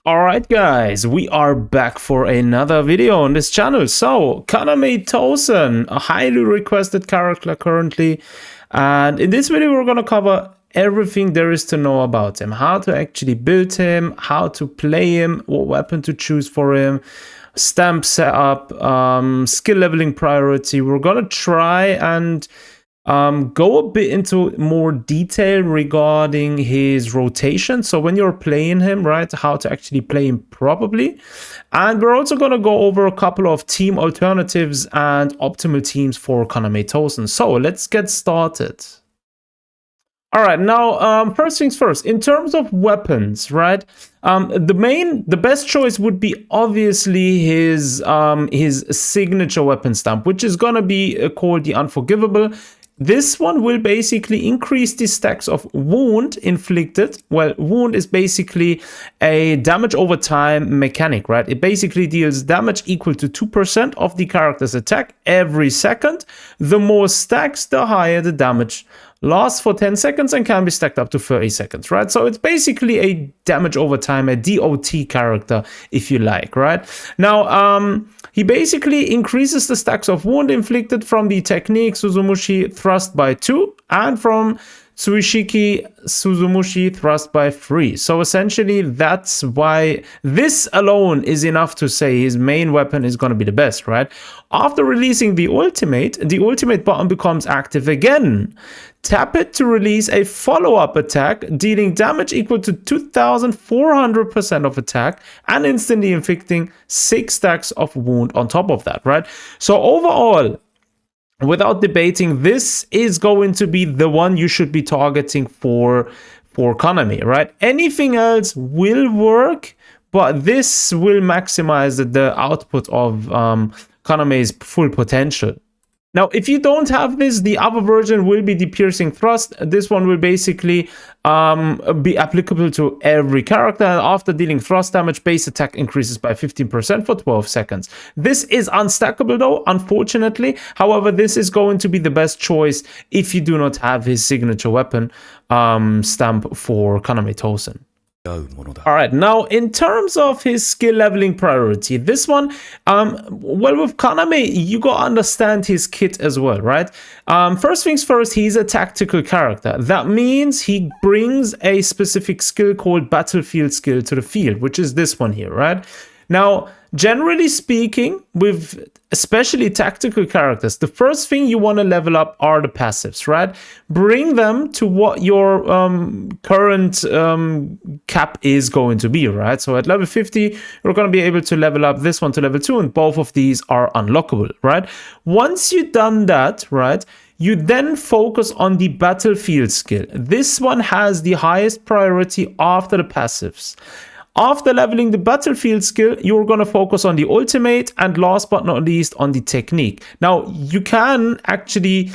Alright guys, we are back for another video on this channel. So, Kaname Tosen, a highly requested character currently. And in this video we're going to cover everything there is to know about him. How to actually build him, how to play him, what weapon to choose for him, stamp setup, skill leveling priority. We're going to try and go a bit into more detail regarding his rotation. So when you're playing him, right, how to actually play him properly. And we're also going to go over a couple of team alternatives and optimal teams for Kaname Tosen. So let's get started. All right, now, first things first, in terms of weapons, right, the best choice would be obviously his signature weapon stamp, which is going to be called the Unforgivable. This one will basically increase the stacks of wound inflicted. Well, wound is basically a damage over time mechanic, right? It basically deals damage equal to 2% of the character's attack every second. The more stacks, the higher the damage. Lasts for 10 seconds and can be stacked up to 30 seconds, right? So it's basically a damage over time, a DOT character, if you like, right? Now, he basically increases the stacks of wound inflicted from the technique Suzumushi thrust by 2 and from Tsuishiki Suzumushi thrust by 3. So essentially that's why this alone is enough to say his main weapon is going to be the best, right? After releasing the ultimate button becomes active again. Tap it to release a follow-up attack, dealing damage equal to 2,400% of attack and instantly inflicting 6 stacks of wound on top of that, right? So overall, without debating, this is going to be the one you should be targeting for Kaname, right? Anything else will work, but this will maximize the output of Kaname's full potential. Now, if you don't have this, the other version will be the Piercing Thrust. This one will basically be applicable to every character. After dealing thrust damage, base attack increases by 15% for 12 seconds. This is unstackable though, unfortunately. However, this is going to be the best choice if you do not have his signature weapon stamp for Kaname Tosen. All right, now in terms of his skill leveling priority, this one, well, with Kaname, you gotta understand his kit as well, right? First things first, he's a tactical character. That means he brings a specific skill called battlefield skill to the field, which is this one here, right? Now, generally speaking, with especially tactical characters, the first thing you want to level up are the passives, right? Bring them to what your current cap is going to be, right? So at level 50, you're going to be able to level up this one to level 2, and both of these are unlockable, right? Once you've done that, right, you then focus on the battlefield skill. This one has the highest priority after the passives. After leveling the battlefield skill, you're going to focus on the ultimate and last but not least on the technique. Now, you can actually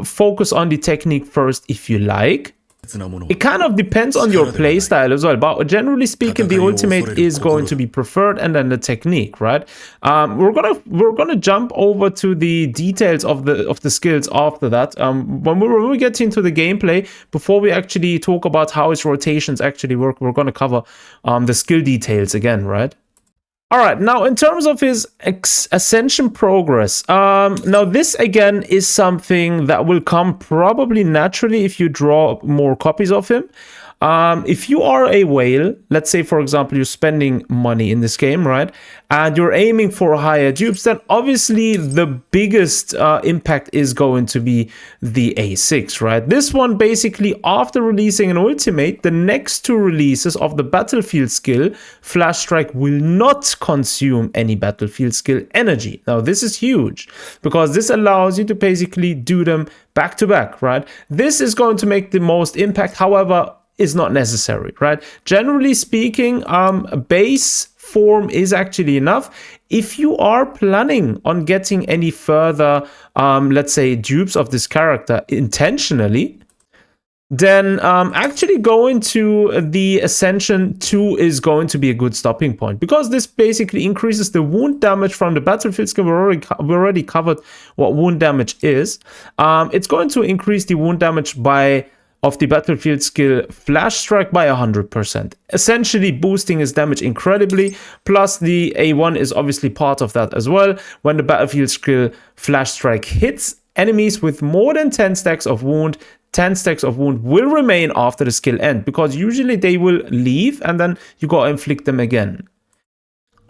focus on the technique first if you like. It kind of depends on your playstyle as well, but generally speaking, the ultimate is going to be preferred, and then the technique, right? We're gonna jump over to the details of the skills after that. When we get into the gameplay, before we actually talk about how his rotations actually work, we're gonna cover the skill details again, right? All right, now in terms of his ascension progress, now this again is something that will come probably naturally if you draw more copies of him. If you are a whale, let's say for example you're spending money in this game, right, and you're aiming for higher dupes, then obviously the biggest impact is going to be the A6, right? This one basically, after releasing an ultimate, the next 2 releases of the battlefield skill, Flash Strike, will not consume any battlefield skill energy. Now this is huge because this allows you to basically do them back to back, right? This is going to make the most impact, however, is not necessary, right? Generally speaking, base form is actually enough. If you are planning on getting any further, let's say, dupes of this character intentionally, then actually going to the Ascension 2 is going to be a good stopping point, because this basically increases the wound damage from the battlefield skill. We already covered what wound damage is. It's going to increase the wound damage by of the battlefield skill Flash Strike by 100%, essentially boosting his damage incredibly. Plus the A1 is obviously part of that as well. When the battlefield skill Flash Strike hits enemies with more than 10 stacks of wound, 10 stacks of wound will remain after the skill end, because usually they will leave and then you gotta inflict them again.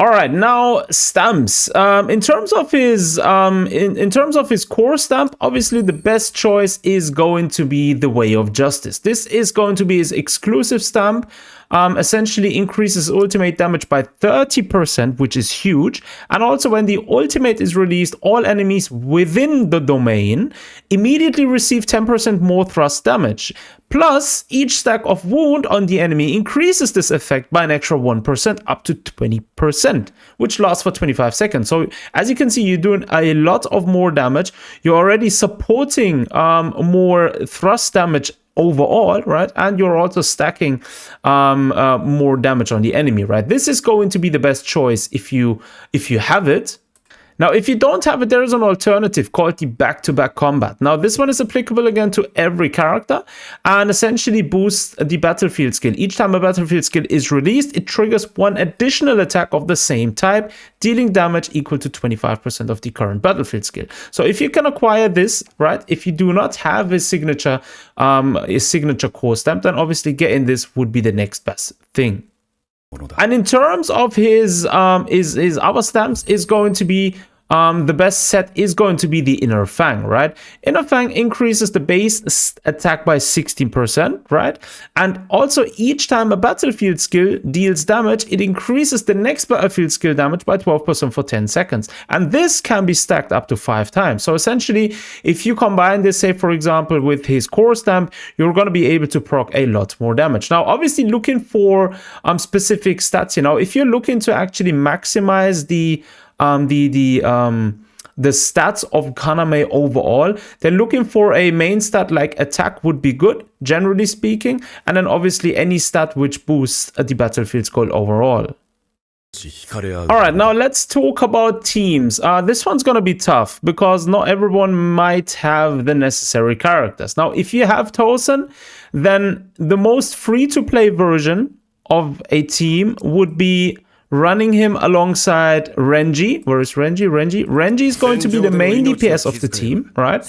All right, now stamps. In terms of his in terms of his core stamp, obviously the best choice is going to be the Way of Justice. This is going to be his exclusive stamp. Essentially increases ultimate damage by 30%, which is huge. And also when the ultimate is released, all enemies within the domain immediately receive 10% more thrust damage. Plus, each stack of wound on the enemy increases this effect by an extra 1% up to 20%, which lasts for 25 seconds. So as you can see, you're doing a lot of more damage. You're already supporting more thrust damage overall, right? And you're also stacking more damage on the enemy, right? This is going to be the best choice if you have it. Now, if you don't have it, there is an alternative called the back-to-back combat. Now, this one is applicable again to every character and essentially boosts the battlefield skill. Each time a battlefield skill is released, it triggers one additional attack of the same type, dealing damage equal to 25% of the current battlefield skill. So if you can acquire this, right, if you do not have his signature core stamp, then obviously getting this would be the next best thing. And in terms of his other stamps, is going to be the best set is going to be the Inner Fang, right? Inner Fang increases the base attack by 16%, right? And also each time a battlefield skill deals damage, it increases the next battlefield skill damage by 12% for 10 seconds. And this can be stacked up to 5 times. So essentially, if you combine this, say for example, with his core stamp, you're going to be able to proc a lot more damage. Now, obviously looking for specific stats, you know, if you're looking to actually maximize the stats of Kaname overall, they're looking for a main stat like attack would be good, generally speaking, and then obviously any stat which boosts the battlefield skill overall. Alright, now let's talk about teams. This one's gonna be tough because not everyone might have the necessary characters. Now, if you have Tosen, then the most free-to-play version of a team would be running him alongside Renji. Where is Renji? Renji is going to be the main DPS of the team, right?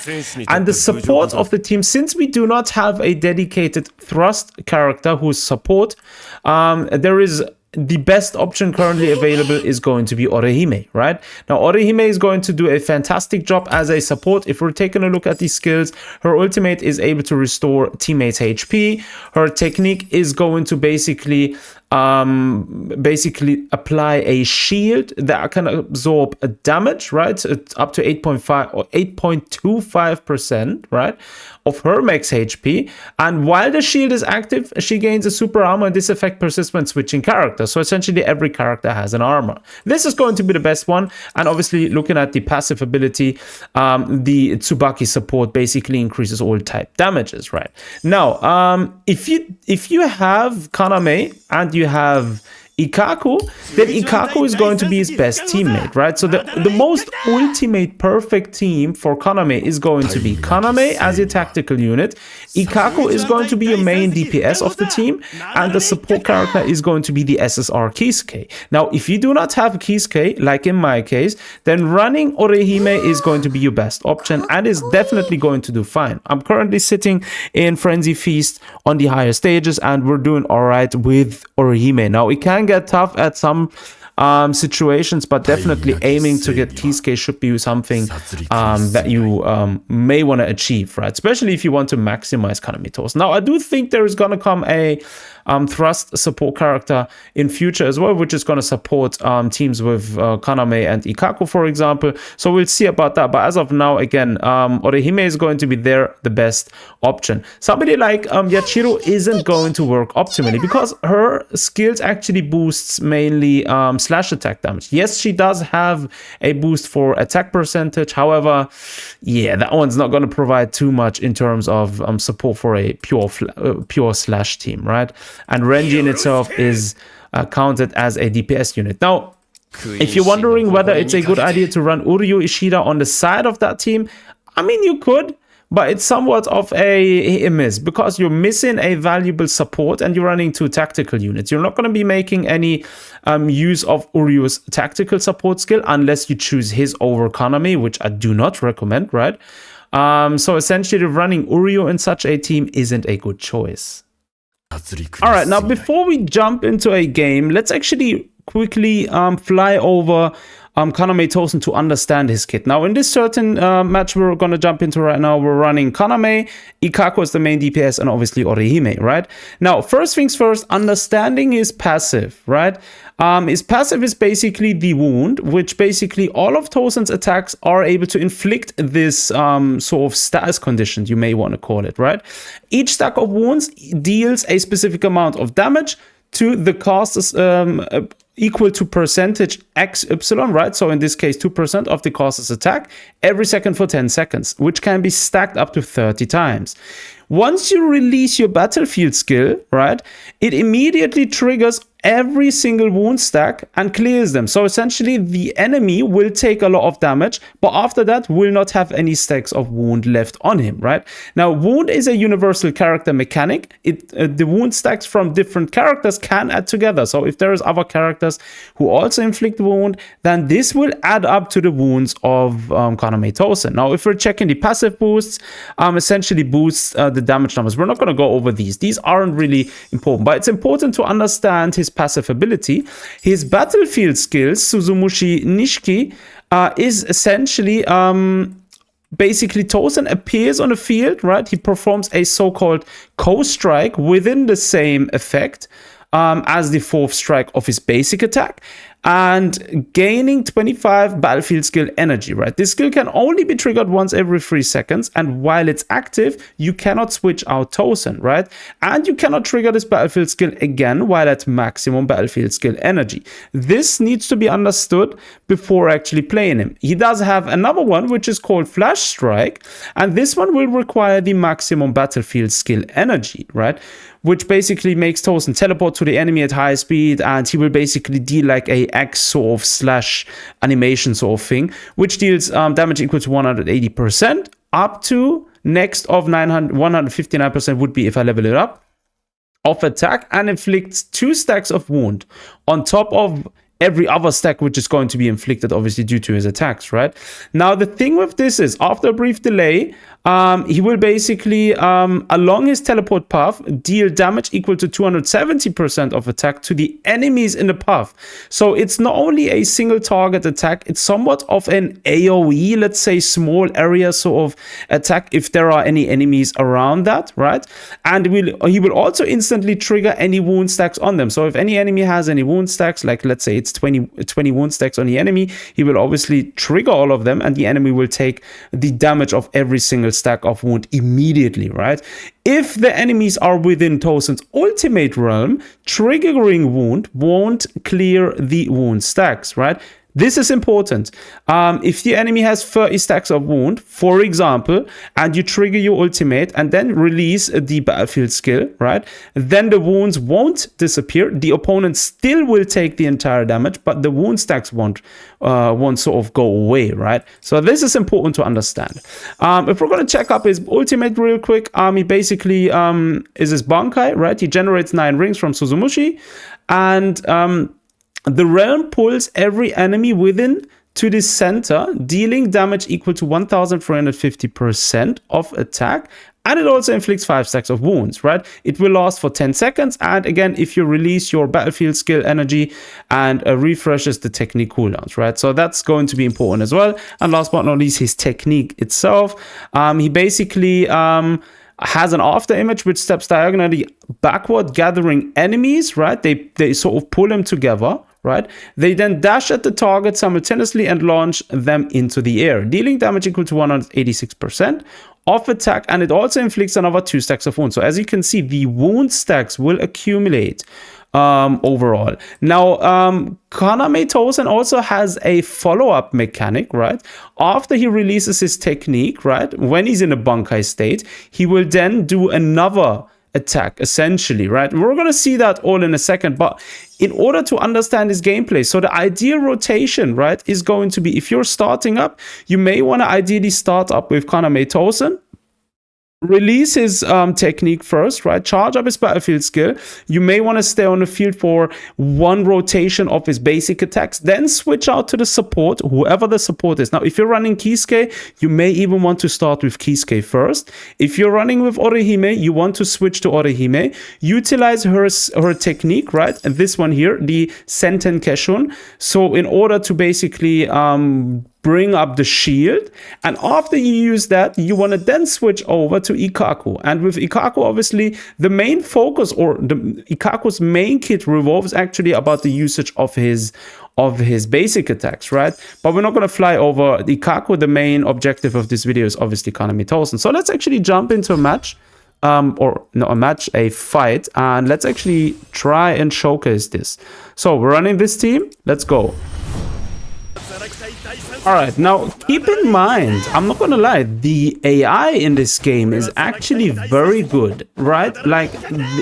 And the support of the team, since we do not have a dedicated thrust character who's support, there is the best option currently available is going to be Orihime, right? Now, Orihime is going to do a fantastic job as a support. If we're taking a look at these skills, her ultimate is able to restore teammates' HP. Her technique is going to basically apply a shield that can absorb a damage, right? It's up to 8.5 or 8.25%, right, of her max HP. And while the shield is active, she gains a super armor, and this effect persists when switching characters. So essentially every character has an armor. This is going to be the best one. And obviously looking at the passive ability, the Tsubaki support basically increases all type damages, right? Now, if you have Kaname and you have Ikaku, then Ikaku is going to be his best teammate, right? So the most ultimate perfect team for Kaname is going to be Kaname as a tactical unit. Ikaku is going to be a main DPS of the team, and the support character is going to be the SSR Kisuke. Now, if you do not have Kisuke, like in my case, then running Orihime is going to be your best option and is definitely going to do fine. I'm currently sitting in Frenzy Feast on the higher stages, and we're doing all right with Orihime. Now, it can get tough at some situations, but definitely aiming to get Kisuke should be something that you may want to achieve, right? Especially if you want to maximize Kaname Tosen. Now, I do think there is going to come a thrust support character in future as well, which is going to support teams with Kaname and Ikaku, for example. So we'll see about that. But as of now, again, Orihime is going to be the best option. Somebody like Yachiro isn't going to work optimally because her skills actually boosts mainly slash attack damage. Yes, she does have a boost for attack percentage. However, yeah, that one's not going to provide too much in terms of support for a pure slash team, right? And Renji in itself is counted as a DPS unit. Now, if you're wondering whether it's a good idea to run Uryu Ishida on the side of that team, I mean, you could, but it's somewhat of a miss because you're missing a valuable support and you're running 2 tactical units. You're not going to be making any use of Urio's tactical support skill unless you choose his over Kaname, which I do not recommend, right? So essentially running Urio in such a team isn't a good choice. All right, now before we jump into a game, let's actually quickly fly over Kaname Tosen to understand his kit. Now, in this certain match we're going to jump into right now, we're running Kaname, Ikako is the main DPS, and obviously Orihime, right? Now, first things first, understanding his passive, right? His passive is basically the wound, which basically all of Tosen's attacks are able to inflict this sort of status condition, you may want to call it, right? Each stack of wounds deals a specific amount of damage to the caster's equal to percentage XY, right? So in this case, 2% of the caster's attack every second for 10 seconds, which can be stacked up to 30 times. Once you release your battlefield skill, right, it immediately triggers every single wound stack and clears them. So essentially the enemy will take a lot of damage, but after that will not have any stacks of wound left on him, right? Now, wound is a universal character mechanic. The wound stacks from different characters can add together. So if there is other characters who also inflict wound, then this will add up to the wounds of Kaname Tosen. Now, if we're checking the passive boosts, essentially boosts the damage numbers. We're not going to go over these. These aren't really important, but it's important to understand his passive ability. His battlefield skills, Suzumushi Nishiki, is essentially basically Tosen appears on the field, right? He performs a so-called co-strike within the same effect as the 4th strike of his basic attack, and gaining 25 battlefield skill energy, right? This skill can only be triggered once every 3 seconds, and while it's active, you cannot switch out Tosen, right? And you cannot trigger this battlefield skill again while at maximum battlefield skill energy. This needs to be understood before actually playing him. He does have another one, which is called Flash Strike, and this one will require the maximum battlefield skill energy, right? Which basically makes Tosen teleport to the enemy at high speed, and he will basically deal like a X sort of slash animation sort of thing, which deals damage equal to 180% up to next of 159% would be if I level it up of attack, and inflicts 2 stacks of wound on top of every other stack which is going to be inflicted, obviously due to his attacks, right? Now, the thing with this is, after a brief delay, he will basically, along his teleport path, deal damage equal to 270% of attack to the enemies in the path. So it's not only a single target attack, it's somewhat of an AoE, let's say small area sort of attack if there are any enemies around that, right? And he will also instantly trigger any wound stacks on them. So if any enemy has any wound stacks, like let's say it's 20 wound stacks on the enemy, he will obviously trigger all of them, and the enemy will take the damage of every single stack of wound immediately, right? If the enemies are within Tosen's ultimate realm, triggering wound won't clear the wound stacks, right? This is important. If the enemy has 30 stacks of wound, for example, and you trigger your ultimate and then release the battlefield skill, right? Then the wounds won't disappear. The opponent still will take the entire damage, but the wound stacks won't sort of go away, right? So this is important to understand. If we're going to check up his ultimate real quick, he basically is his Bankai, right? He generates 9 rings from Suzumushi, and the realm pulls every enemy within to the center, dealing damage equal to 1350% of attack, and it also inflicts 5 stacks of wounds, right? It will last for 10 seconds, and again, if you release your battlefield skill energy, and refreshes the technique cooldowns, right? So that's going to be important as well. And last but not least, his technique itself. He basically has an after image which steps diagonally backward, gathering enemies, right? They sort of pull them together, right? They then dash at the target simultaneously and launch them into the air, dealing damage equal to 186% of attack, and it also inflicts another 2 stacks of wounds. So as you can see, the wound stacks will accumulate overall. Now, Kaname Tosen also has a follow-up mechanic, right? After he releases his technique, right, when he's in a Bankai state, he will then do another attack, essentially, right? We're going to see that all in a second, but in order to understand his gameplay, so the ideal rotation, right, is going to be, if you're starting up, you may want to ideally start up with Kaname Tosen, release his technique first, right? Charge up his battlefield skill. You may want to stay on the field for one rotation of his basic attacks, then switch out to the support, whoever the support is. Now, if you're running Kisuke, you may even want to start with Kisuke first. If you're running with Orihime, you want to switch to Orihime. Utilize her technique, right? And this one here, the Senten Keshun. So in order to basically bring up the shield, and after you use that, you want to then switch over to Ikkaku. And with Ikkaku, obviously the main focus, or the Ikkaku's main kit, revolves actually about the usage of his basic attacks, right? But we're not going to fly over Ikkaku. The main objective of this video is obviously Kaname Tosen. So let's actually jump into a match, a fight, and let's actually try and showcase this. So we're running this team. Let's go. Alright, now keep in mind, I'm not gonna lie, the AI in this game is actually very good, right? Like,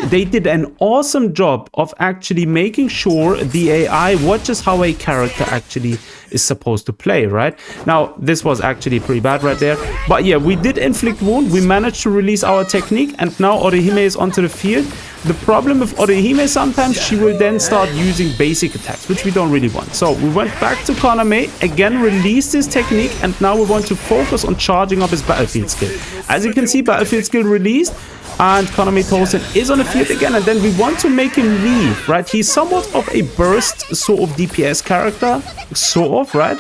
they did an awesome job of actually making sure the AI watches how a character actually is supposed to play, right? Now, this was actually pretty bad right there. But yeah, we did inflict wound, we managed to release our technique, and now Orihime is onto the field. The problem with Orihime, sometimes she will then start using basic attacks, which we don't really want. So we went back to Kaname, again released his technique, and now we want to focus on charging up his battlefield skill. As you can see, battlefield skill released, and Kaname Tosen is on the field again, and then we want to make him leave, right? He's somewhat of a burst sort of DPS character, sort of, right?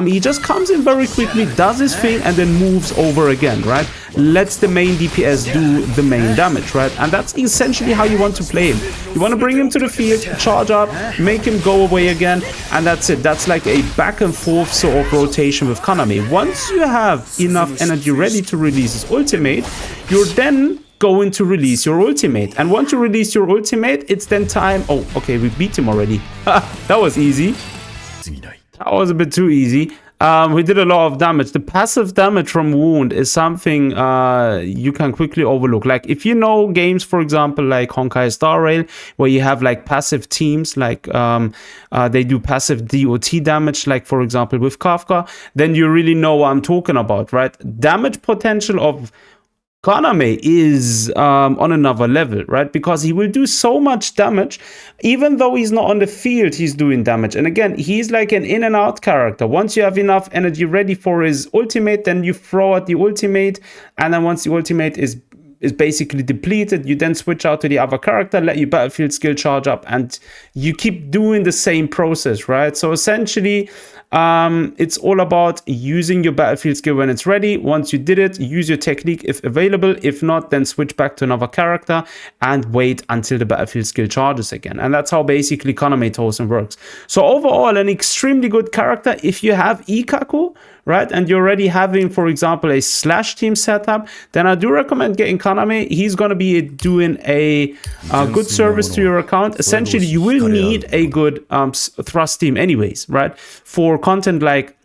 He just comes in very quickly, does his thing, and then moves over again, right? Lets the main DPS do the main damage, right? And that's essentially how you want to play him. You want to bring him to the field, charge up, make him go away again, and that's it. That's like a back and forth sort of rotation with Kaname. Once you have enough energy ready to release his ultimate, you're then going to release your ultimate. And once you release your ultimate, it's then time... Oh, okay, we beat him already. That was easy. That was a bit too easy. We did a lot of damage. The passive damage from wound is something you can quickly overlook. Like, if you know games, for example, like Honkai Star Rail, where you have like passive teams, like they do passive DOT damage, like for example with Kafka, then you really know what I'm talking about, right? Damage potential of Kaname is on another level, right? Because he will do so much damage, even though he's not on the field, he's doing damage. And again, he's like an in and out character. Once you have enough energy ready for his ultimate, then you throw out the ultimate, and then once the ultimate is basically depleted, you then switch out to the other character, let your battlefield skill charge up, and you keep doing the same process, right? So essentially, it's all about using your battlefield skill when it's ready. Once you did it, use your technique if available. If not, then switch back to another character and wait until the battlefield skill charges again. And that's how basically Kaname Tosen works. So overall, an extremely good character. If you have Ikkaku, right, and you're already having, for example, a slash team setup, then I do recommend getting Kaname. He's going to be doing a good service to your account. Essentially, you will need a good thrust team anyways, right? For content like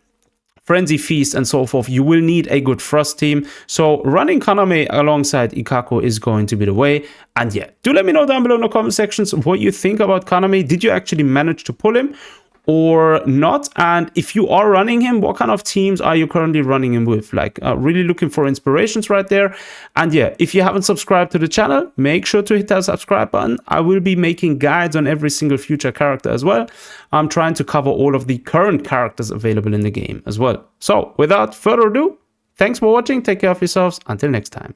Frenzy Feast and so forth, you will need a good thrust team. So running Kaname alongside Ikkaku is going to be the way. And yeah, do let me know down below in the comment sections what you think about Kaname. Did you actually manage to pull him or not? And if you are running him, what kind of teams are you currently running him with? Like, really looking for inspirations right there. And yeah, if you haven't subscribed to the channel, make sure to hit that subscribe button. I will be making guides on every single future character as well. I'm trying to cover all of the current characters available in the game as well. So without further ado, thanks for watching. Take care of yourselves. Until next time.